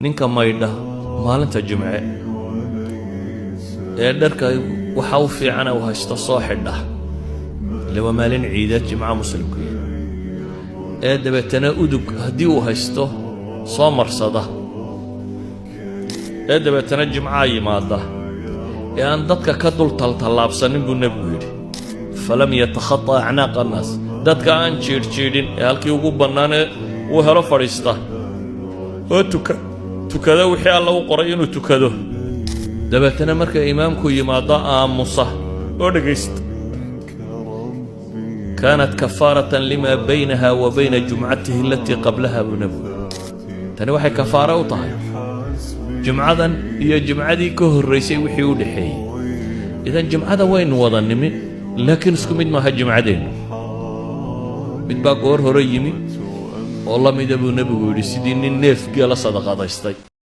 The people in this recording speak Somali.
ninka maydha maalinta jimce ee dharka waxa uu fiican uu haysto soo xidha laba maalin ciidad jimca muslimku ee dabeetana udug hadii uu haysto soo marsada ee dabeetana jimca yimaada ee aan dadka ka dul taltallaabsanin buu nabigu yiri falam yatakhatta a'naq an-nas dadka aan jiirjiidin ee halkii ugu banaanay uu helo fariista oo tukada wixii alla uu qoray inuu tukado dabeetana marka imaamku yimaado aamusa oo dhageysta كانت كفارة لما بينها وبين جمعته التي قبلها بنبو تاني waxay kafaara u tahay jumcadan iyo jumcadii ka horeysay wixii u dhaxeeyay idan jumcada wayn wada nimi laakiin isku mid ma aha jumcadeen mid baa goor hore yimi oo la mid ah nabigu yiri sidii nin neef gala sadaqadaystay